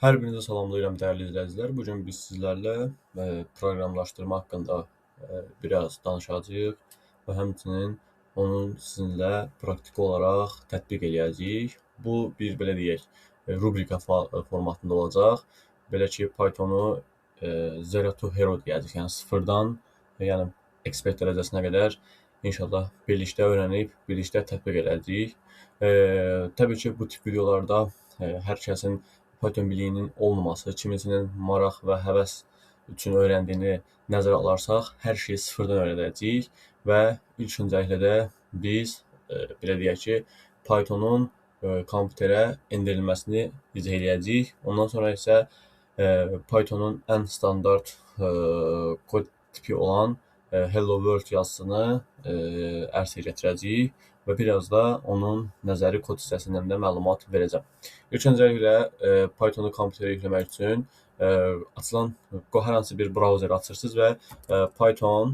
Hər birinizi salamlayıram dəyərli izləyicilər. Bu gün biz sizlərlə proqramlaşdırma haqqında biraz danışacağıq və həmçinin onun sizinlə praktiki olaraq tətbiq eləyəcəyik. Bu bir belə deyək, rubrika formatında olacaq. Belə ki, Pythonu zero to hero deyəcəyik. Yəni sıfırdan, yəni ekspert dərəcəsinə qədər inşallah birlikdə öyrənib, birlikdə tətbiq eləyəcəyik. Təbii ki, bu tip videolarda hər kəsin Python biliyinin olmaması, kimisinin maraq və həvəs üçün öyrəndiyini nəzərə alaraq, hər şeyi sıfırdan öyrədəcəyik və ilk öncəliklə də biz belə deyək ki, Pythonun kompüterə endirilməsini izah eləyəcəyik. Ondan sonra isə Pythonun ən standart kod tipi olan Hello World yazısını ərsəyə gətirəcəyik və biraz da onun nəzəri kod hissəsindən də məlumat verəcəm. İlk öncəliklə Pythonu kompüterə yükləmək üçün açılan hər hansı bir brauzeri açırsınız və Python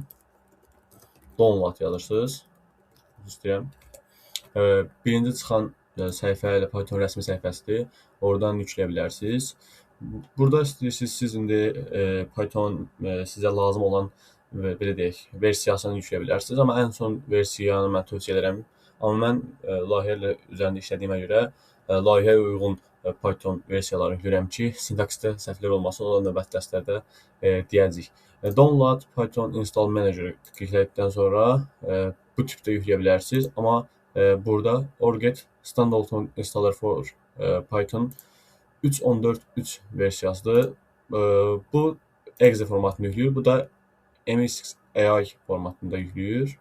download yazırsınız. İstəyirəm. Birinci çıxan səhifə ilə Python rəsmi səhifəsidir. Oradan yükləyə bilərsiniz. Burada istəyirsiniz siz indi Python sizə lazım olan belə deyək, versiyasını yükləyə bilərsiniz. Amma ən son versiyanı mən tövsiyə edirəm. Amma mən layihə üzərində işlədiyimə görə layihəyə uyğun Python versiyalarını yükləyirəm ki, sintaksda səhvlər olmasın, o növbəti dərslərdə deyəcəyik. Download Python Install Manager tıkladikdən sonra bu tipdə yükləyə bilərsiniz. Amma burada Orget Standalone Installer for Python 3.14.3 versiyasıdır. Bu exe formatında yükləyir. Bu da MXAI formatında yükləyir.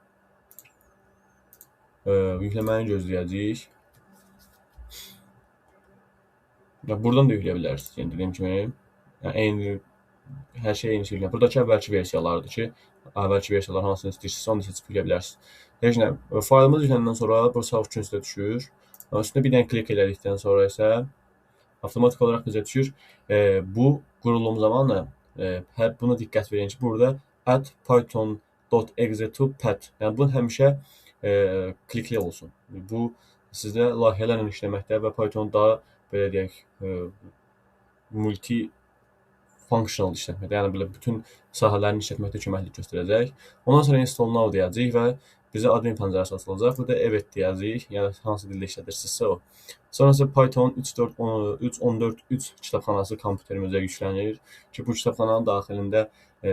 Yükləməni gözləyəcəyik. Buradan da yükləyə bilərsiniz. Yəni dediyim kimi, eyni hər şey eyni şəkildə. Buradakı əvvəlki versiyalardır ki, əvvəlki versiyalar hansını istəyirsinizsə, onu seçib yükləyə bilərsiniz. Heç nə, faylımız yüklənəndən sonra bu sağ üçün üstə düşür. Üstünə bir dənə klik elədikdən sonra isə avtomatik olaraq bizə düşür. Bu qurulum zamanı buna diqqət verin ki, burada add python.exe to path. Yəni bu həmişə klikli olsun. Bu sizdə layihələrlə işləməkdə və Python daha belə deyək, multi functional işlətməkdə, yəni belə bütün sahələrini işlətməkdə köməklik göstərəcək. Ondan sonra install now deyəcəyik və bizə admin pəncərəsi açılacaq. Burada evet deyəcəyik, yəni hansı dildə işlədirsinizsə o. Sonrası Python 3.14.3 kitabxanası kompüterimizə yüklənir ki, bu kitabxananın daxilində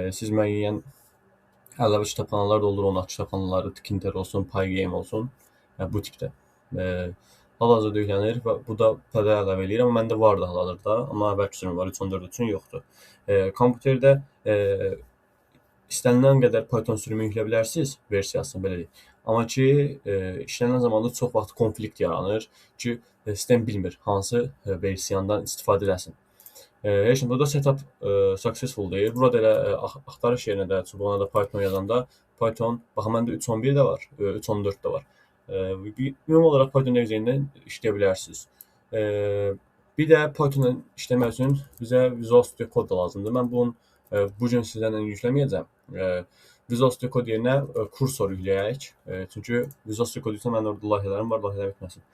siz müəyyən əlavə kitabxanalar da olur, onlar kitabxanaları Tkinter olsun, Pygame olsun, bu tipdə. Hal-hazırda yüklənir və bu da PD əlavə eləyir, amma məndə vardı hal-hazırda, amma əvvəlki sürüm var, 3.14 üçün yoxdur. Kompüterdə istənilən qədər Python sürümü yükləyə bilərsiniz, versiyasını belə deyək. Amma ki, işlənən zamanda çox vaxt konflikt yaranır ki, sistem bilmir hansı versiyandan istifadə eləsin. Heç nə, burada setup successful deyir. Burada elə axtarış yerinə də, çubuğuna da Python yazanda Python, baxın məndə 3.11 də var, 3.14 də var. Ümumi olaraq Python əvzəyindən işləyə bilərsiniz. Bir də Pythonla işləmək üçün bizə Visual Studio Code da lazımdır. Mən bunu bu gün sizlərlə yükləməyəcəm. Visual Studio Code yerinə kursor yükləyək. Çünki Visual Studio Code üçün məndə orada layihələrim var, layihələr bitməsin.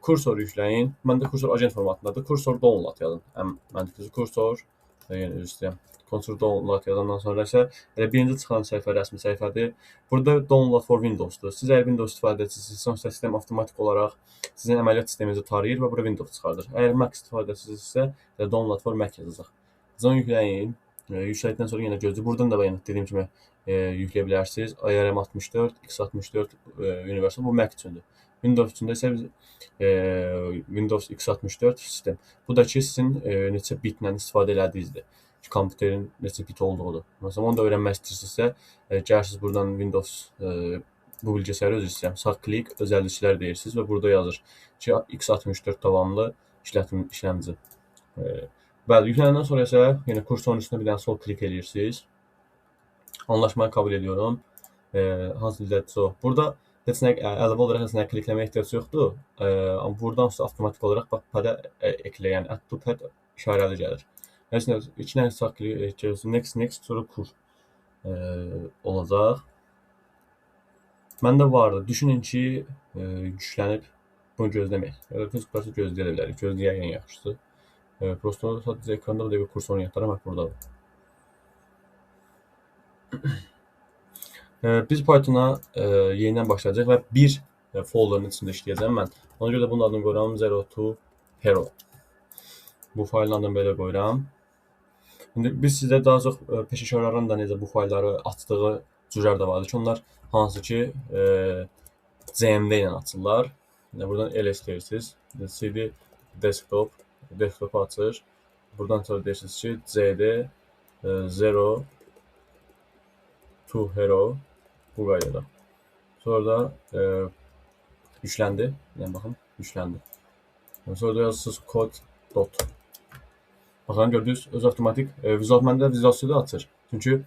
Kursor yükləyin. Məndə kursor agent formatındadır. Kursor download yazın. Ən məntiqlisi kursor, yəni üzr istəyirəm. Kursor download yazandan sonra isə birinci çıxan səhifə rəsmi səhifədir. Burada download for Windows'dur. Siz əgər Windows istifadə edirsinizsə, sistem avtomatik olaraq sizin əməliyyat sisteminizi tarayır və bura Windows çıxardır. Əgər Mac istifadə edirsinizsə, download for Mac yazacaq. Siz onu yükləyin. Yüklədikdən sonra yenə gözləyir. Buradan da dediyim kimi yükləyə bilərsiniz. ARM64, x64 Universal bu Mac üçündür. Windows üçün də isə Windows x64 sistem. Bu da ki, sizin neçə bitlə istifadə elədiyinizdir. Kompüterin neçə bit olduğudur. Məsələn, onu da öyrənmək istəyirsinizsə, gəlirsiniz buradan Windows bu bilgisayarı özü istəyirəm. Sağ klik, özəlliklər deyirsiniz və burada yazır ki, x64 davamlı işləmci. Bəli, yüklənəndən sonra isə yenə kursorun üstünə bir dənə sol klik edirsiniz. Anlaşmayı qəbul ediyorum. Hansı dildədirsə o. Burada əlavə olaraq heç nə klikləməyə ehtiyac yoxdur. Amma buradan sonra avtomatik olaraq pad eklə, yəni add to pad işarəli gəlir. Heç nə, iki dənə sağ klik edirsiniz, next, sonra kur olacaq. Məndə vardı. Düşünün ki, yüklənib bunu gözləmək. Gözləyə bilərik. Gözləyək ən yaxşısı. Prosto sadəcə ekranda bir dəqiqə kurs oynayatlar, amma burdadır. Biz Pythona yenidən başlayacağıq və bir folderın içində işləyəcəm mən. Ona görə də bunun adını qoyuram 02 Hero. Bu faylın adını belə qoyuram. İndi biz sizə daha çox peşəkarların da necə bu faylları açdığı cürlər də vardır ki, onlar hansı ki CMD ilə açırlar. Buradan ls deyirsiniz. CD desktop açır. Buradan sonra deyirsiniz ki cd 0 to hero bu qaydada. Sonra da yükləndi. Yəni baxın, yükləndi. Sonra da yazırsınız code dot. Baxın, gördünüz, öz avtomatik Visual məndə Visual Studio açır. Çünki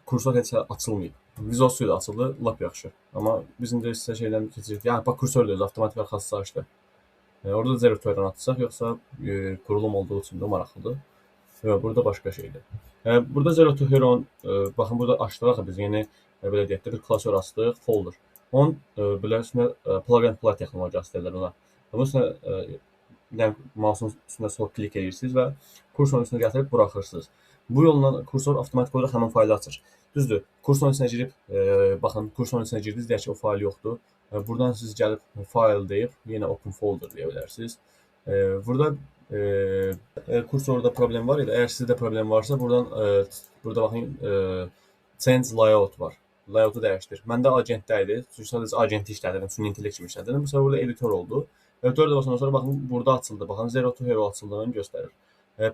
kursor heç açılmayıb. Visual Studio açıldı, lap yaxşı. Amma biz indi sizə şeydən keçirik. Yəni bax, kursor da öz avtomatik arxası açdı. Orada zero to hero açsaq, yoxsa qurulum olduğu üçün də maraqlıdır. Burada başqa şeydir. Burada zero to hero, baxın, burada açdıq biz yeni belə deyək də bir klasör açdıq, folder. Onun belə üstünə plug and play texnologiyası deyirlər ona. Bunun üstünə mouse'un üstünə sol klik edirsiniz və kursorun üstünə gətirib buraxırsınız. Bu yolla kursor avtomatik olaraq həmin faylı açır. Düzdür, kursorun içinə girib, baxın, kursorun içinə girdiniz, deyək ki, o fayl yoxdur. Buradan siz gəlib file deyib, yenə open folder deyə bilərsiniz. Burada kursorda problem var idi. Əgər sizdə problem varsa, burada baxın, change layout var. Layoutu dəyişdir. Məndə agentdə idi. Çünki sadəcə agenti işlədirdim, süni intellekt kimi işlədirdim. Bu səbəblə burada editor oldu. Editor da basandan sonra baxın, burada açıldı. Baxın, zero to hero açıldığını göstərir.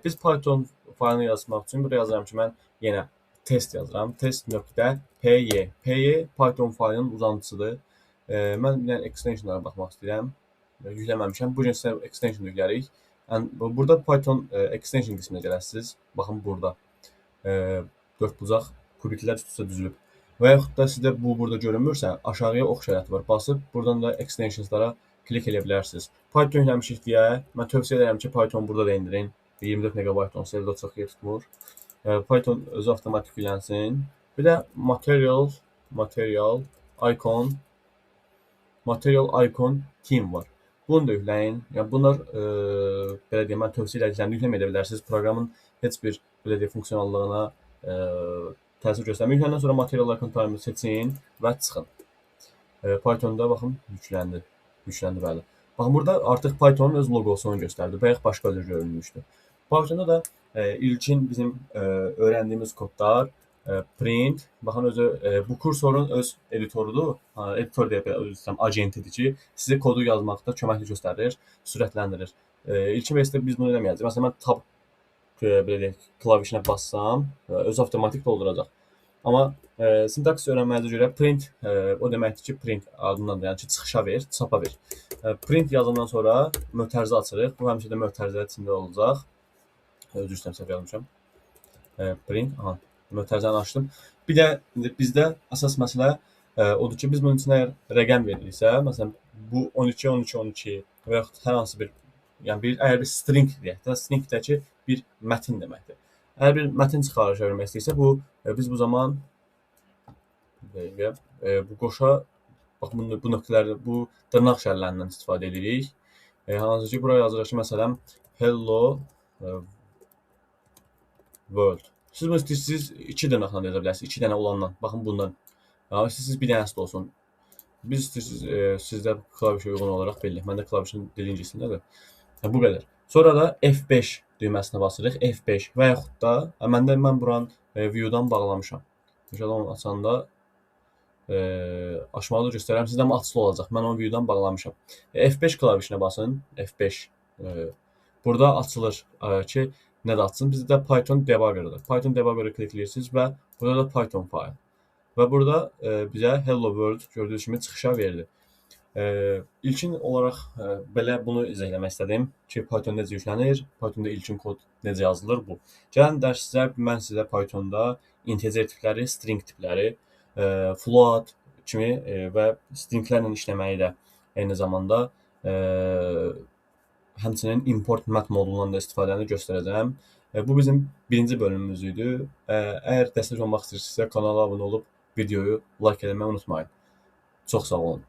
Biz Python faylını yazmaq üçün burada yazıram ki, mən yenə test yazıram. Test.py. Py Python faylının uzantısıdır. Mən bir dənə extensionlara baxmaq istəyirəm. Yükləməmişəm. Bu gün sizə extension yüklərik. Burada Python extension qisminə gələsiniz. Baxın, burada 4 bucaq kubiklər üst-üstə düzülüb. Və yaxud da sizdə bu burada görünmürsə, aşağıya ox işarəti var. Basıb buradan da extensionslara klik edə bilərsiniz. Python yükləmişik deyə mən tövsiyə edirəm ki, Python burada da indirin. 24 MB serverdə çox yer tutmur. Python özü avtomatik yüklənsin. Bir də material icon team var. Bunu da yükləyin. Yəni bunlar belə deyim, mən tövsiyə edəcəm, yükləməyə bilərsiniz. Proqramın heç bir belə deyim funksionallığına təsir göstərmir. Yükləyəndən sonra material icon time'ı seçin və çıxın. Pythonda baxın, yükləndi. Yükləndi, bəli. Baxın, burada artıq Pythonun öz loqosunu göstərdi. Bayaq başqa cür görünmüşdü. Pythonda da ilkin bizim öyrəndiyimiz kodlar print, baxın, özü bu kursorun öz editorudur. Editor deyə bilirəm, agentidir ki, sizə kodu yazmaqda köməkli göstərir, sürətləndirir. İlkin versiyada biz bunu eləməyəcəyik. Məsələn, mən tab belə deyək, klavişinə bassam, öz avtomatik dolduracaq. Amma sintaks öyrənməyinizə görə print o deməkdir ki, print adından da, yəni ki, çıxışa ver, çapa ver. Print yazandan sonra mötərizə açırıq. Bu həmişə də mötərizə içində olacaq. Üzr istəyirəm, səhv yazmışam. Print, mötərizəni açdım. Bir də bizdə əsas məsələ odur ki, biz bunun içinə əgər rəqəm veririksə, məsələn, bu 12, 12, 12 və yaxud hər hansı bir, yəni əgər bir string deyək də, stringdəki bir mətin deməkdir. Əgər bir mətin çıxarışa vermək istəyirsə, biz bu zaman bu qoşa, bax, bu nöqtələri, bu dırnaq işarələrindən istifadə edirik. Hansı ki, buraya yazırıq ki, məsələn, hello world. Siz bunu istəyirsiniz 2 dırnaqla yaza bilərsiniz, 2 dənə olandan. Baxın, bundan. İstəyirsiniz bir dənəsi də olsun. Biz istəyirsiniz, sizdə klavişə uyğun olaraq belli. Məndə klavişin birincisindədir. Bu qədər. Sonra da F5 düyməsinə basırıq. F5 və yaxud da mən buranın view-dan bağlamışam. İnşallah onu açanda açmağı da göstərərəm. Sizdə açılı olacaq. Mən onu view-dan bağlamışam. F5 klavişinə basın. F5. Burada açılır ki, nə də açsın? Bizdə Python debugger-dır. Python debugger-ı klikləyirsiniz və burada da Python fayl. Və burada bizə hello world gördüyünüz kimi çıxışa verdi. İlkin olaraq belə bunu izah etmək istədim ki, Python necə yüklənir, Pythonda ilkin kod necə yazılır bu. Gələn dərsdə mən sizə Pythonda integer tipləri, string tipləri, float kimi və stringlərlə işləməyi də eyni zamanda həmçinin import mat modulundan da istifadəni göstərəcəm. Bu bizim birinci bölümümüz idi. Əgər dəstək olmaq istəyirsinizsə kanala abunə olub videoyu like etməyi unutmayın. Çox sağ olun.